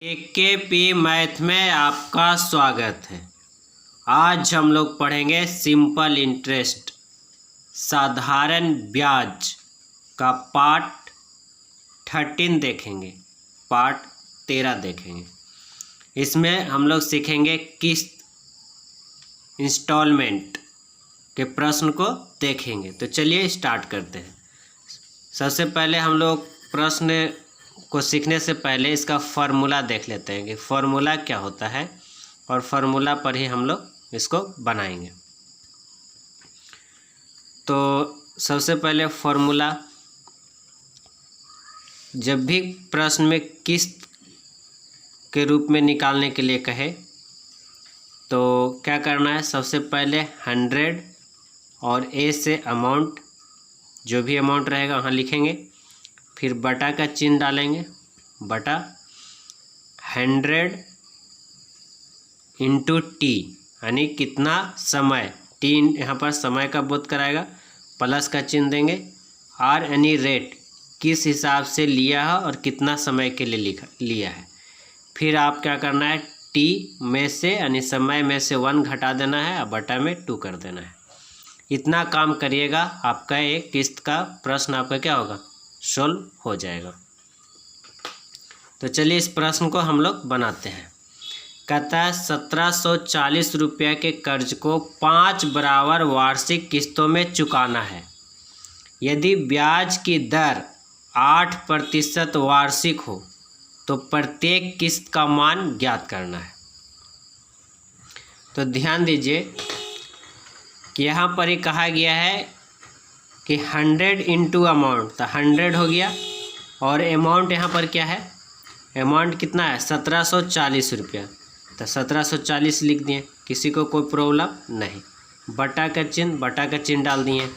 AKP math में आपका स्वागत है। आज हम लोग पढ़ेंगे सिंपल इंटरेस्ट साधारण ब्याज का पार्ट 13 देखेंगे, पार्ट 13 देखेंगे। इसमें हम लोग सीखेंगे किस्त इंस्टॉलमेंट के प्रश्न को देखेंगे। तो चलिए स्टार्ट करते हैं। सबसे पहले हम लोग प्रश्न को सीखने से पहले इसका फार्मूला देख लेते हैं कि फार्मूला क्या होता है, और फार्मूला पर ही हम लोग इसको बनाएंगे। तो सबसे पहले फार्मूला, जब भी प्रश्न में किस्त के रूप में निकालने के लिए कहे तो क्या करना है, सबसे पहले 100 और ए से अमाउंट, जो भी अमाउंट रहेगा वहाँ लिखेंगे, फिर बटा का चिन्ह डालेंगे, बटा 100 इंटू टी, यानी कितना समय, टी यहाँ पर समय का बोध कराएगा, प्लस का चिन्ह देंगे, आर यानी रेट, किस हिसाब से लिया है और कितना समय के लिए लिया है। फिर आप क्या करना है, टी में से यानी समय में से 1 घटा देना है और बटा में 2 कर देना है। इतना काम करिएगा, आपका एक किस्त का प्रश्न आपका क्या होगा, सोल्व हो जाएगा। तो चलिए इस प्रश्न को हम लोग बनाते हैं। कहता है 1740 रुपये के कर्ज को 5 बराबर वार्षिक किस्तों में चुकाना है। यदि ब्याज की दर 8% वार्षिक हो तो प्रत्येक किस्त का मान ज्ञात करना है। तो ध्यान दीजिए कि यहाँ पर ही कहा गया है कि 100 इंटू अमाउंट, तो 100 हो गया, और अमाउंट यहाँ पर क्या है, अमाउंट कितना है 1740 रुपया, तो 1740 लिख दिए, किसी को कोई प्रॉब्लम नहीं। बटा का चिन्ह डाल दिए।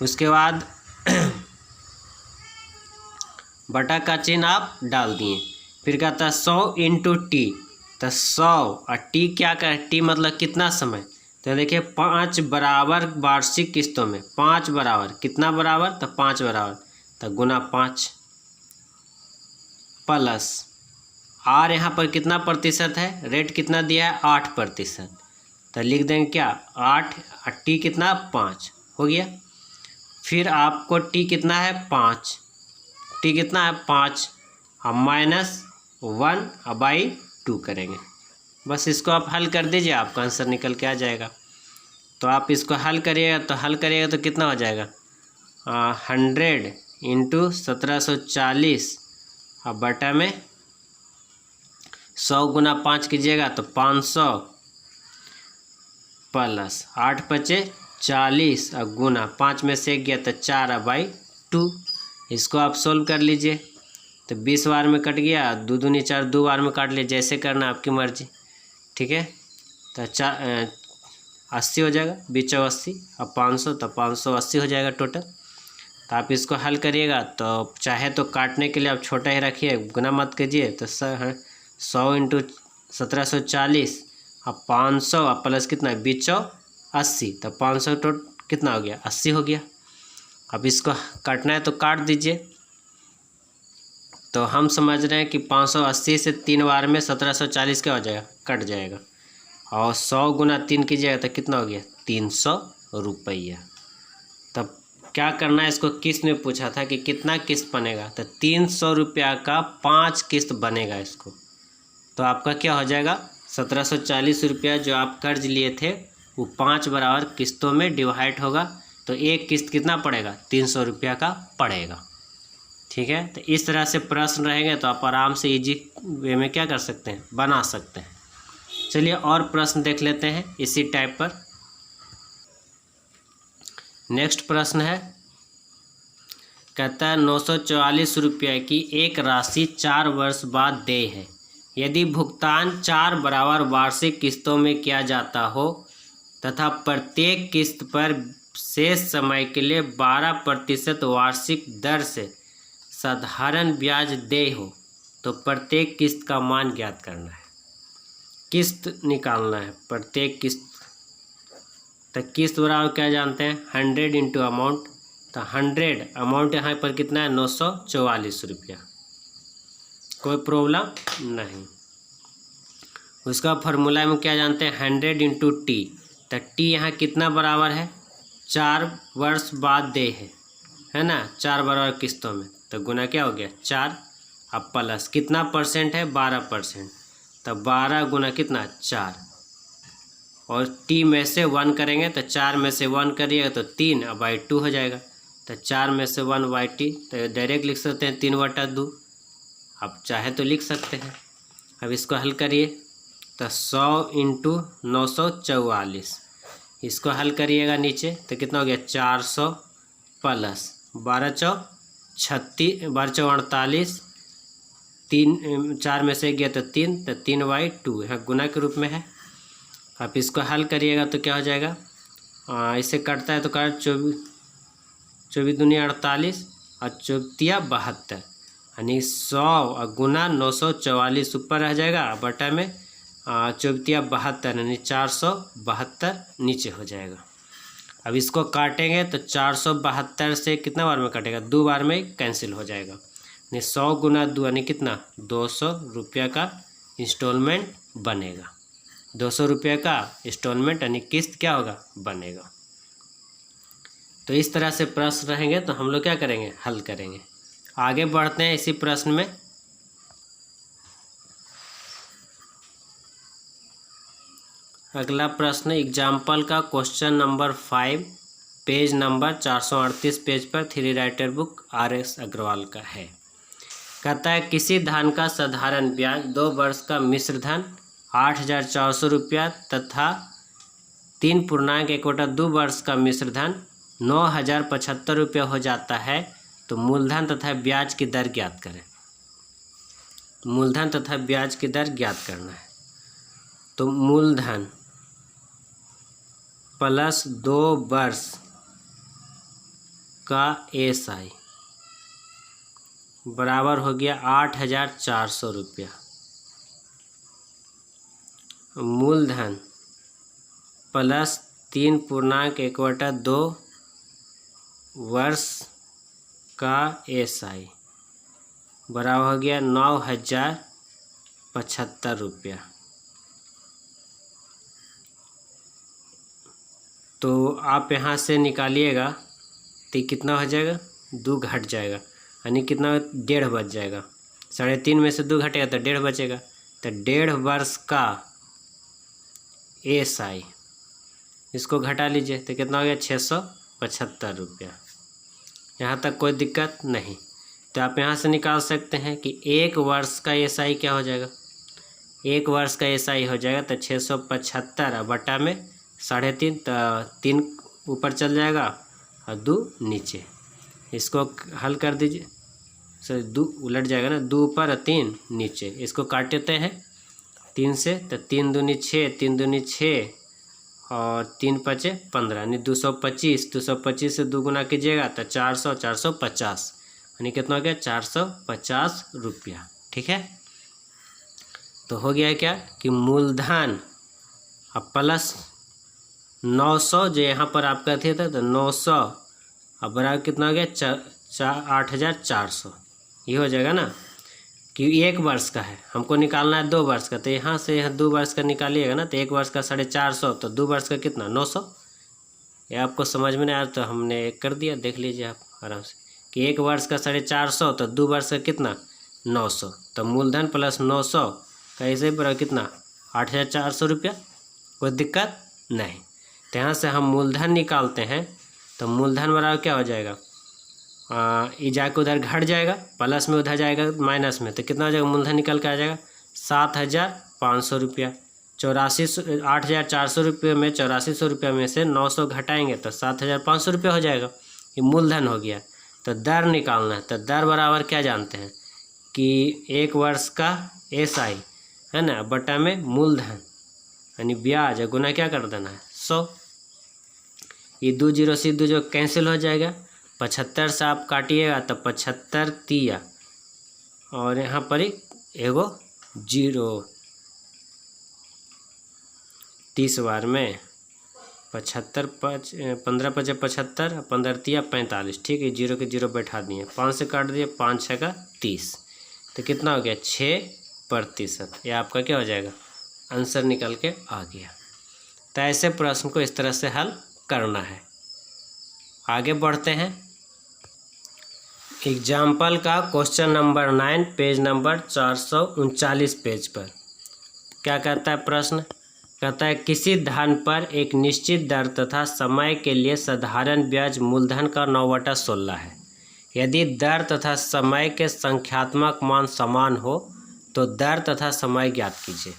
उसके बाद बटा का चिन्ह आप डाल दिए। फिर कहता है 100 इंटू टी, तो 100 और टी क्या कर, टी मतलब कितना समय, तो देखिए 5 बराबर वार्षिक किस्तों में, 5 बराबर, कितना बराबर, तो 5 बराबर, तो गुना 5 प्लस आर, यहाँ पर कितना प्रतिशत है, रेट कितना दिया है 8%, तो लिख देंगे क्या 8, टी कितना 5 हो गया। फिर आपको टी कितना है 5, टी कितना है 5 और -1/2 करेंगे। बस इसको आप हल कर दीजिए, आपका आंसर निकल के आ जाएगा। तो आप इसको हल करिएगा तो कितना हो जाएगा, 100 इंटू 1740 और बटा में 100 गुना 5 कीजिएगा तो 500 प्लस 8 बचे 40 और गुना 5 में से 1 गया तो 4/2। इसको आप सोल्व कर लीजिए। तो 20 बार में कट गया, 2 दूनी 4, 2 बार में काट लिए, जैसे करना आपकी मर्जी, ठीक है। तो 80 हो जाएगा, 20 और 500, तो 580 हो जाएगा टोटल। तो आप इसको हल करिएगा, तो चाहे तो काटने के लिए आप छोटा ही रखिए, गुना मत कीजिए। तो 100 इंटू 1740 और 500 और प्लस कितना है 2080, तो 500 कितना हो गया 80 हो गया। अब इसको काटना है तो काट दीजिए। तो हम समझ रहे हैं कि 580 से 3 बार में 1740 क्या हो जाएगा, कट जाएगा, और 100 गुना 3 कीजिएगा तो कितना हो गया 300 रुपया। तब क्या करना है, इसको किस्त में पूछा था कि कितना किस्त बनेगा, तो 300 रुपया का 5 किस्त बनेगा इसको। तो आपका क्या हो जाएगा 1740 रुपया जो आप कर्ज लिए थे वो 5 बराबर किस्तों में डिवाइड होगा, तो एक किस्त कितना पड़ेगा 300 रुपया का पड़ेगा, ठीक है। तो इस तरह से प्रश्न रहेंगे तो आप आराम से इजी वे में क्या कर सकते हैं, बना सकते हैं। चलिए और प्रश्न देख लेते हैं इसी टाइप पर। नेक्स्ट प्रश्न है, कहता है 944 रुपये की एक राशि 4 वर्ष बाद देय है। यदि भुगतान 4 बराबर वार्षिक किस्तों में किया जाता हो तथा प्रत्येक किस्त पर शेष समय के लिए 12% वार्षिक दर से साधारण ब्याज देय हो तो प्रत्येक किस्त का मान ज्ञात करना है। किस्त निकालना है, प्रत्येक किस्त। तो किस्त बराबर क्या जानते हैं, 100 इंटू अमाउंट, तो 100 अमाउंट यहाँ पर कितना है 944 रुपया, कोई प्रॉब्लम नहीं। उसका फॉर्मूला में क्या जानते हैं, 100 इंटू टी। तो टी यहाँ कितना बराबर है, 4 वर्ष बाद दे है ना, 4 बराबर किस्तों में, तो गुना क्या हो गया 4। अब प्लस कितना परसेंट है, 12%। तो 12 गुना कितना 4, और टी में से 1 करेंगे तो 4 में से 1 करिएगा तो 3, अब बाई 2 हो जाएगा। तो 4 में से 1 बाई टी, तो डायरेक्ट लिख सकते हैं 3/2। अब चाहे तो लिख सकते हैं। अब इसको हल करिए तो 100 इंटू 944, इसको हल करिएगा नीचे तो कितना हो गया 400 प्लस 12 चौ 36, 12 चौ 48, 3 4 में से गया तो 3, तो 3/2 यहाँ गुना के रूप में है। अब इसको हल करिएगा तो क्या हो जाएगा, इससे कटता है तो काट 24 दूनी 48 और 24 72, यानी 100 और गुना 944 ऊपर रह जाएगा, बटा में 24 72 यानी 472 नीचे हो जाएगा। अब इसको काटेंगे तो 472 से कितना बार में कटेगा, 2 बार में कैंसिल हो जाएगा, यानी 100 गुना 2 यानी कितना 200 रुपया का इंस्टॉलमेंट बनेगा। 200 रुपये का इंस्टॉलमेंट यानी किस्त क्या होगा बनेगा। तो इस तरह से प्रश्न रहेंगे तो हम लोग क्या करेंगे, हल करेंगे। आगे बढ़ते हैं इसी प्रश्न में। अगला प्रश्न एग्जाम्पल का question number 5, page number 438 page पर 3 राइटर बुक RS अग्रवाल का है। कहता है किसी धान का साधारण ब्याज 2 वर्ष का मिश्र धन 8,400 रुपया तथा 3.1/2 वर्ष का मिश्र धन 9,075 रुपया हो जाता है, तो मूलधन तथा ब्याज की दर ज्ञात करें। मूलधन तथा ब्याज की दर ज्ञात करना है। तो मूलधन प्लस 2 वर्ष का SI बराबर हो गया 8,400 रुपया। मूलधन प्लस 3.1/2 वर्ष का SI बराबर हो गया 9,075 रुपया। तो आप यहाँ से निकालिएगा तो कितना हो जाएगा, 2 घट जाएगा, यानी कितना 1.5 बच जाएगा। 3.5 में से 2 घटेगा तो 1.5 बचेगा। तो 1.5 वर्ष का SI इसको घटा लीजिए तो कितना हो गया 675 रुपया। यहाँ तक कोई दिक्कत नहीं। तो आप यहाँ से निकाल सकते हैं कि 1 वर्ष का SI क्या हो जाएगा, 1 वर्ष का SI हो जाएगा तो 675 बटा में 3.5, तो 3 ऊपर चल जाएगा और 2 नीचे। इसको हल कर दीजिए, सर 2 उलट जाएगा ना, 2 ऊपर और 3 नीचे। इसको काटते हैं 3 से, तो 3 दूनी 6, 3 दूनी 6 और 3 पचे 15 यानी 225। 225 से 2 गुना कीजिएगा तो 400, 450 यानी कितना हो गया 450 रुपया। ठीक है, तो हो गया क्या कि मूलधन अब प्लस 900 जो यहाँ पर आपका थे था, तो 900 अब बराबर कितना हो गया 8,400। ये हो जाएगा ना कि 1 वर्ष का है, हमको निकालना है 2 वर्ष का, तो यहाँ से यहाँ 2 वर्ष का निकालिएगा ना, तो 1 वर्ष का 450, तो 2 वर्ष का कितना 900। ये आपको समझ में नहीं आया तो हमने कर दिया, देख लीजिए आप आराम से कि 1 वर्ष का 450, तो 2 वर्ष का कितना 900। तो मूलधन प्लस 900 का ऐसे बराबर कितना 8,400 रुपया। कोई दिक्कत नहीं। तो यहाँ से हम मूलधन निकालते हैं, तो मूलधन बराबर क्या हो जाएगा, ये जाकर उधर घट जाएगा, प्लस में उधर जाएगा माइनस में, तो कितना हो जाएगा मूलधन निकल के आ जाएगा 7,500 रुपया। 8,400 रुपये में 8,400 रुपये में से 900 घटाएंगे तो 7,500 रुपया हो जाएगा। ये मूलधन हो गया। तो दर निकालना है, तो दर बराबर क्या जानते हैं कि 1 वर्ष का SI है ना बटा में मूलधन यानी ब्याज गुना क्या कर देना है 100। ये 2 0 से 2 जो कैंसिल हो जाएगा, 75 से आप काटिएगा तो 75 तिया और यहाँ पर एगो 0 30 बार में 75 15 5 75 15 तिया 45। ठीक है, 0 के 0 बैठा दिए, 5 से काट दिए, 5 6 का 30। तो कितना हो गया 6%। ये आपका क्या हो जाएगा, आंसर निकल के आ गया। तो ऐसे प्रश्न को इस तरह से हल करना है। आगे बढ़ते हैं। एग्जाम्पल का question number 9 page number 439 page पर क्या कहता है प्रश्न? कहता है किसी धन पर एक निश्चित दर तथा समय के लिए साधारण ब्याज मूलधन का 9/16 है। यदि दर तथा समय के संख्यात्मक मान समान हो तो दर तथा समय ज्ञात कीजिए।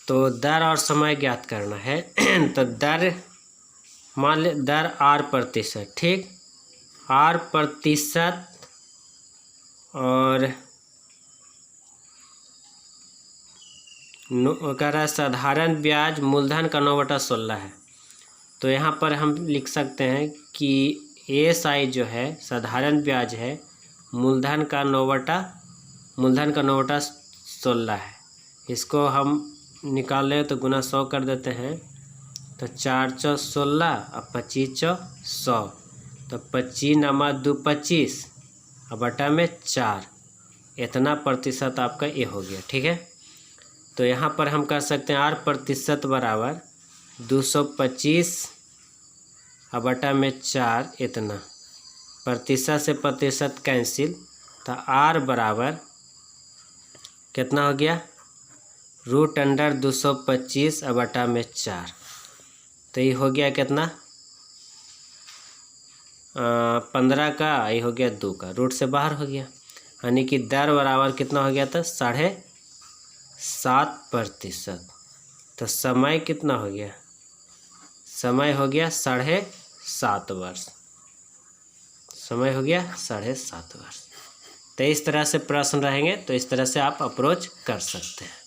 तो दर और समय ज्ञात करना है। तो दर मान ले दर R%, ठीक, R% और कह रहा है साधारण ब्याज मूलधन का 9/16 है। तो यहाँ पर हम लिख सकते हैं कि ASI जो है साधारण ब्याज है मूलधन का 9/16 है। इसको हम निकालें तो गुना 100 कर देते हैं। तो 4 × 16 और 25 × 100, तो 25 × 2 25 और बटा में 4, इतना प्रतिशत आपका ये हो गया। ठीक है, तो यहाँ पर हम कर सकते हैं R% बराबर 225 और बटा में 4, इतना। प्रतिशत से प्रतिशत कैंसिल, तो R बराबर कितना हो गया, √225 और बटा में 4। तो ये हो गया कितना, 15 का, ये हो गया 2 का, रूट से बाहर हो गया। यानी कि दर बराबर कितना हो गया था, 7.5%। तो समय कितना हो गया, समय हो गया 7.5 वर्ष। समय हो गया 7.5 वर्ष। तो इस तरह से प्रश्न रहेंगे, तो इस तरह से आप अप्रोच कर सकते हैं।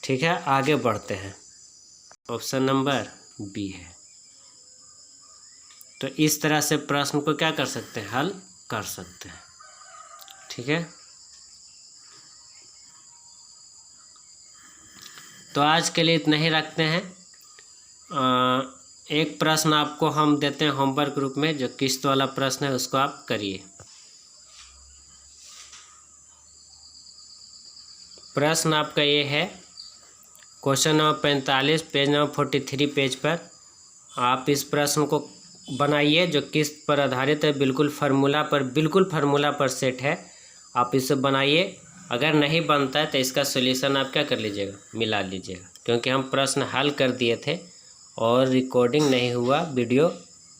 ठीक है, आगे बढ़ते हैं। ऑप्शन नंबर बी है। तो इस तरह से प्रश्न को क्या कर सकते हैं, हल कर सकते हैं। ठीक है, तो आज के लिए इतना ही रखते हैं। एक प्रश्न आपको हम देते हैं होमवर्क रूप में, जो किस्त वाला प्रश्न है उसको आप करिए। प्रश्न आपका ये है, question number 45 page number 43 page पर आप इस प्रश्न को बनाइए, जो किस्त पर आधारित है, बिल्कुल फार्मूला पर सेट है। आप इसे बनाइए। अगर नहीं बनता है तो इसका सॉल्यूशन आप क्या कर लीजिएगा, मिला लीजिएगा, क्योंकि हम प्रश्न हल कर दिए थे और रिकॉर्डिंग नहीं हुआ, वीडियो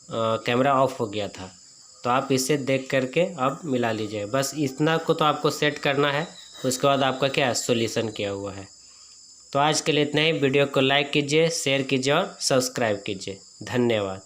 कैमरा ऑफ हो गया था। तो आप इसे देख करके अब मिला लीजिएगा। बस इतना को तो आपको सेट करना है, उसके बाद आपका क्या है, सॉल्यूशन किया हुआ है। तो आज के लिए इतना ही। वीडियो को लाइक कीजिए, शेयर कीजिए और सब्सक्राइब कीजिए। धन्यवाद।